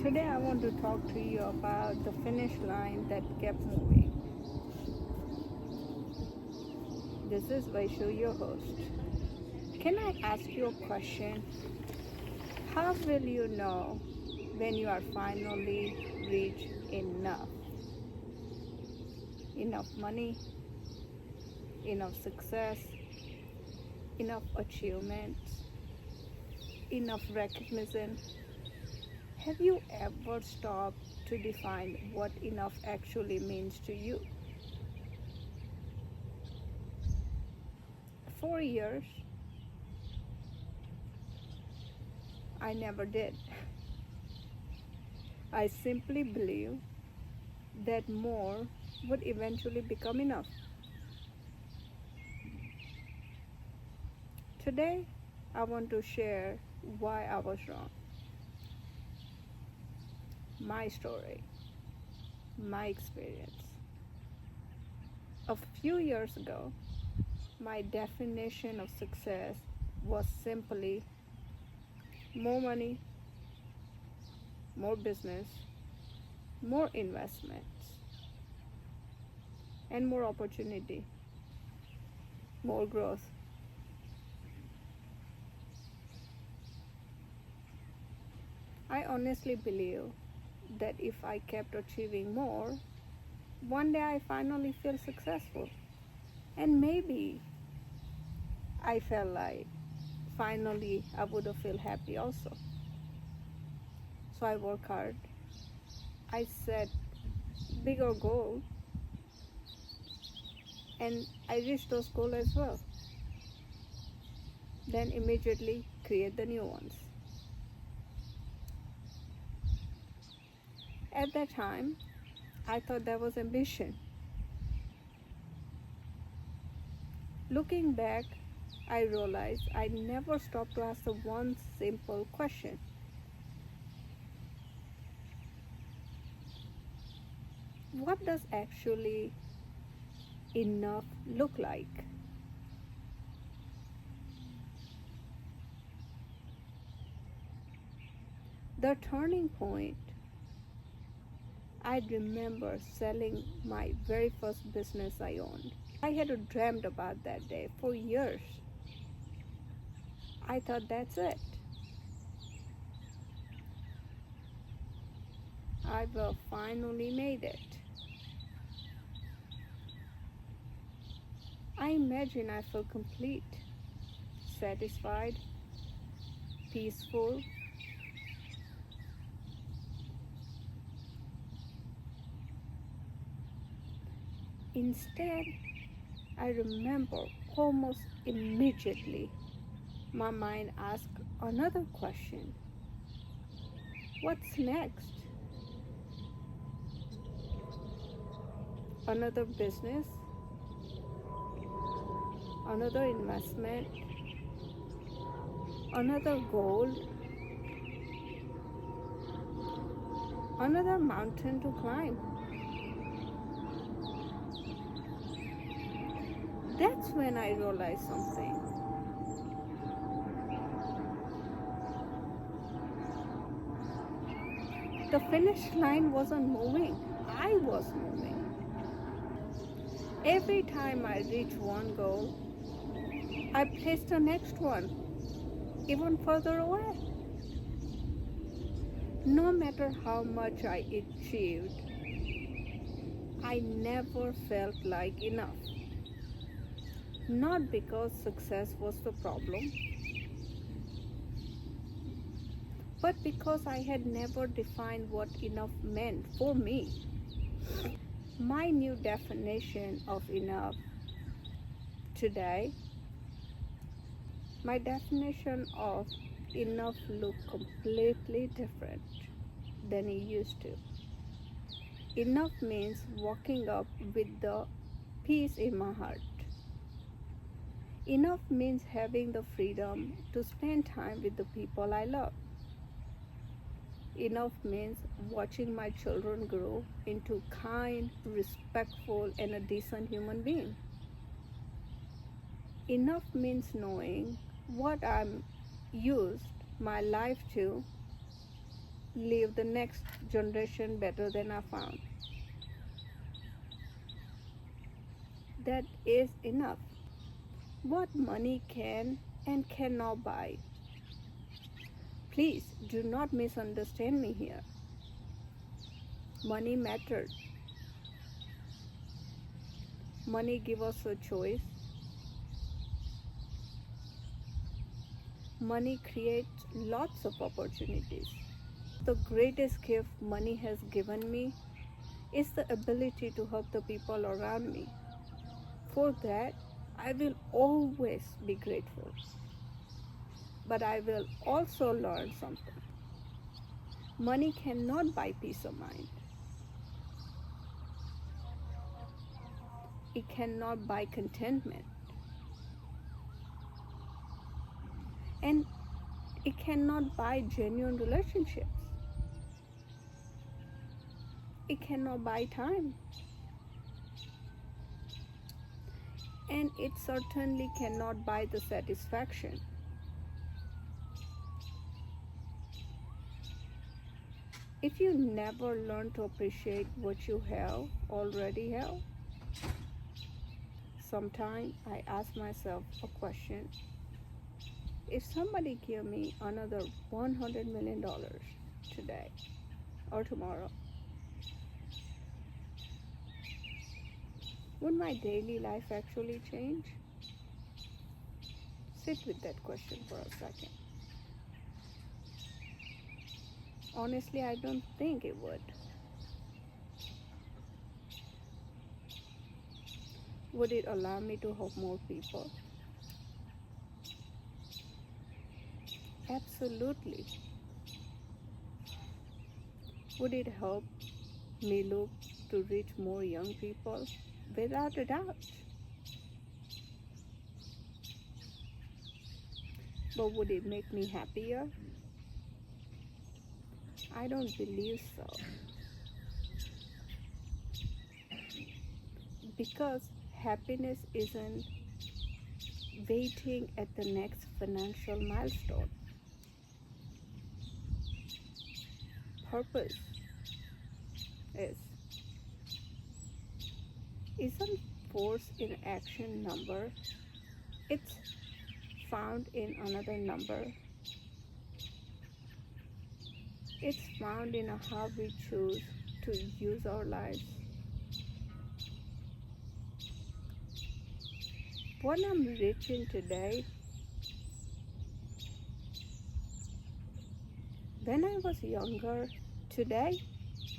Today, I want to talk to you about the finish line that kept moving. This is Vishu, your host. Can I ask you a question? How will you know when you are finally reached enough? Enough money, enough success, enough achievements, enough recognition. Have you ever stopped to define what enough actually means to you? For years, I never did. I simply believe that more would eventually become enough. Today, I want to share why I was wrong, my story, my experience. A few years ago, my definition of success was simply more money, more business, more investments, and more opportunity, more growth. I honestly believe that if I kept achieving more, one day I finally feel successful. And maybe I felt like finally I would have feel happy also. So I work hard. I set bigger goals and I reach those goals as well. Then immediately create the new ones. At that time, I thought that was ambition. Looking back, I realized I never stopped to ask the one simple question. What does actually enough look like? The turning point, I remember selling my very first business I owned. I had dreamed about that day for years. I thought that's it. I will finally made it. I imagine I feel complete, satisfied, peaceful. Instead, I remember almost immediately my mind asked another question. What's next? Another business? Another investment? Another goal? Another mountain to climb? That's when I realized something. The finish line wasn't moving, I was moving. Every time I reached one goal, I placed the next one even further away. No matter how much I achieved, I never felt like enough. Not because success was the problem, but because I had never defined what enough meant for me. My new definition of enough today, my definition of enough look completely different than it used to. Enough means walking up with the peace in my heart. Enough means having the freedom to spend time with the people I love. Enough means watching my children grow into kind, respectful, and a decent human being. Enough means knowing what I'm used my life to leave the next generation better than I found. That is enough. What money can and cannot buy. Please do not misunderstand me here. Money matters. Money gives us a choice. Money creates lots of opportunities. The greatest gift money has given me is the ability to help the people around me. For that, I will always be grateful. But I will also learn something. Money cannot buy peace of mind. It cannot buy contentment. And it cannot buy genuine relationships. It cannot buy time. And it certainly cannot buy the satisfaction. If you never learn to appreciate what you already have, sometimes I ask myself a question. If somebody give me another $100 million today or tomorrow, would my daily life actually change? Sit with that question for a second. Honestly, I don't think it would. Would it allow me to help more people? Absolutely. Would it help me look to reach more young people? Without a doubt. But would it make me happier? I don't believe so. Because happiness isn't waiting at the next financial milestone. Purpose is isn't force in action number. It's found in another number. It's found in how we choose to use our lives. What I'm rich in today, when I was younger, today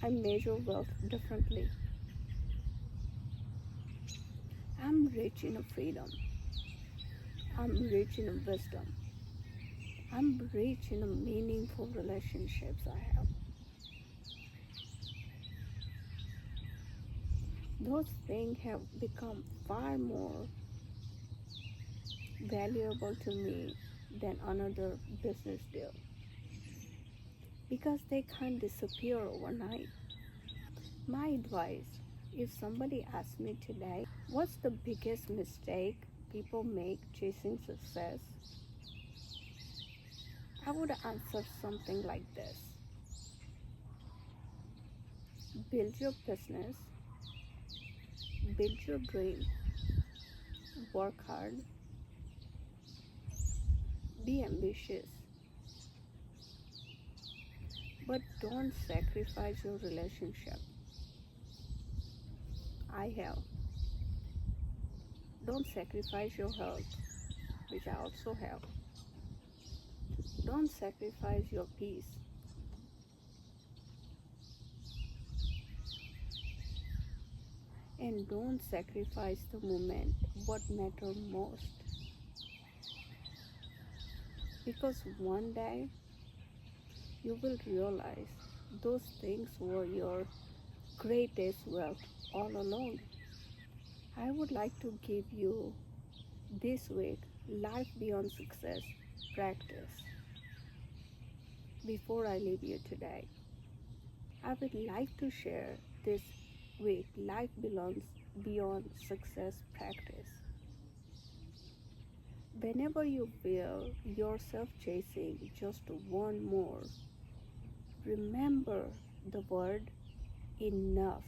I measure wealth differently. I'm rich in a freedom. I'm rich in a wisdom. I'm rich in a meaningful relationships I have. Those things have become far more valuable to me than another business deal because they can't disappear overnight. My advice, if somebody asks me today, what's the biggest mistake people make chasing success? I would answer something like this. Build your business, build your dream, work hard, be ambitious, but don't sacrifice your relationship. I have. Don't sacrifice your health, which I also have. Don't sacrifice your peace. And don't sacrifice the moment, what matters most. Because one day you will realize those things were your greatest wealth all along. I would like to give you this week Life Beyond Success practice. Before I leave you today, I would like to share this week Life Belongs Beyond Success practice. Whenever you feel yourself chasing just one more Remember the word enough.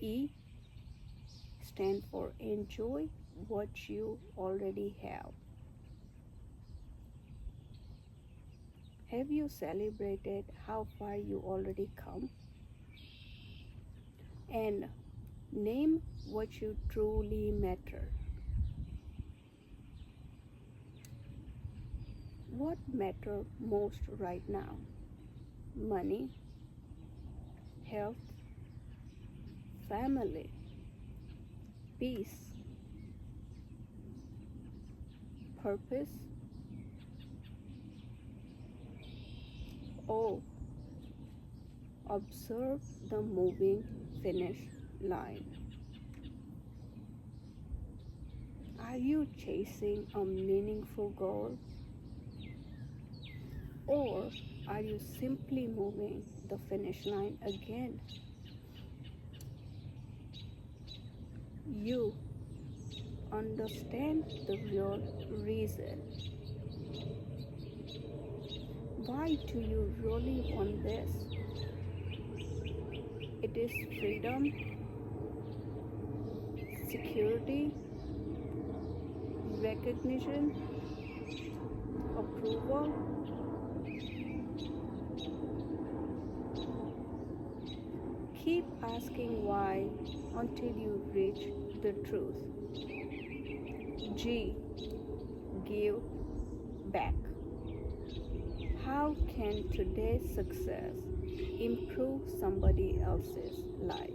E stand for enjoy what you already have. Have you celebrated how far you already come? And name what you truly matter. What matter most right now? Money, health, family, peace, purpose. Oh, observe the moving finish line. Are you chasing a meaningful goal, or are you simply moving the finish line again? You understand the real reason. Why do you really want this? It is freedom, security, recognition, approval. Keep asking why until you reach the truth. G. Give back. How can today's success improve somebody else's life?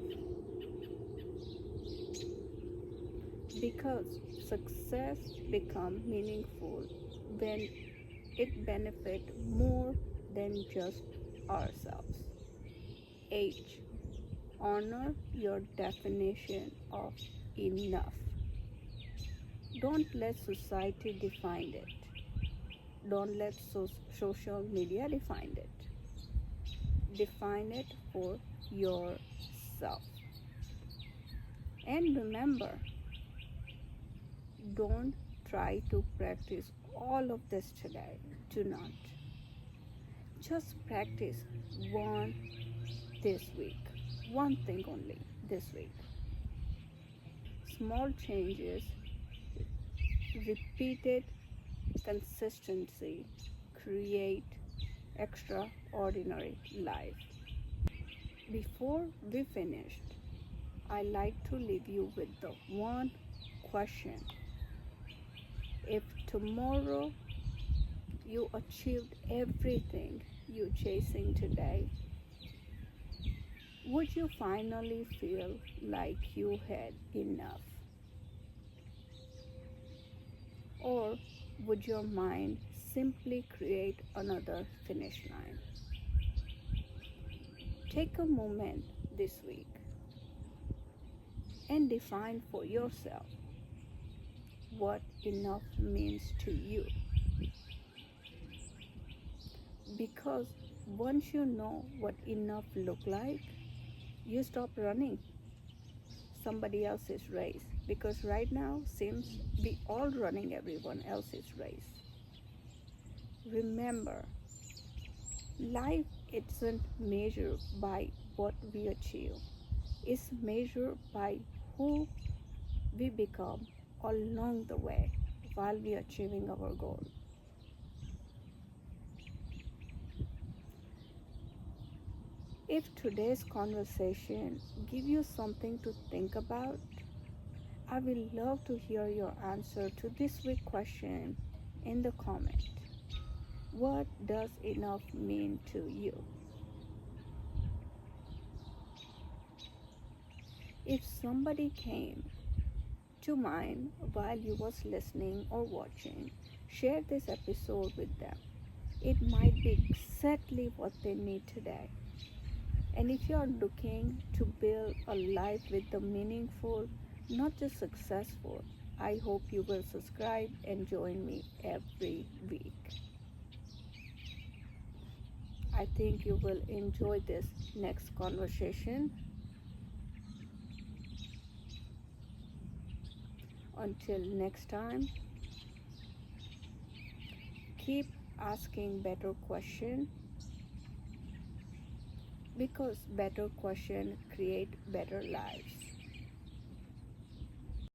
Because success becomes meaningful when it benefits more than just ourselves. H. Honor your definition of enough. Don't let society define it. Don't let social media define it. Define it for yourself. And remember, don't try to practice all of this today. Do not. Just practice one this week. One thing only this week. Small changes, repeated consistency create extraordinary life. Before we finished, I like to leave you with the one question. If tomorrow you achieved everything you're chasing today, would you finally feel like you had enough? Or would your mind simply create another finish line? Take a moment this week and define for yourself what enough means to you. Because once you know what enough look like, you stop running somebody else's race, because right now seems we all running everyone else's race. Remember, life isn't measured by what we achieve. It's measured by who we become along the way while we are achieving our goal. If today's conversation give you something to think about, I will love to hear your answer to this week's question in the comment. What does enough mean to you? If somebody came to mind while you was listening or watching, share this episode with them. It might be exactly what they need today. And if you are looking to build a life with the meaningful, not just successful, I hope you will subscribe and join me every week. I think you will enjoy this next conversation. Until next time, keep asking better questions, because better questions create better lives.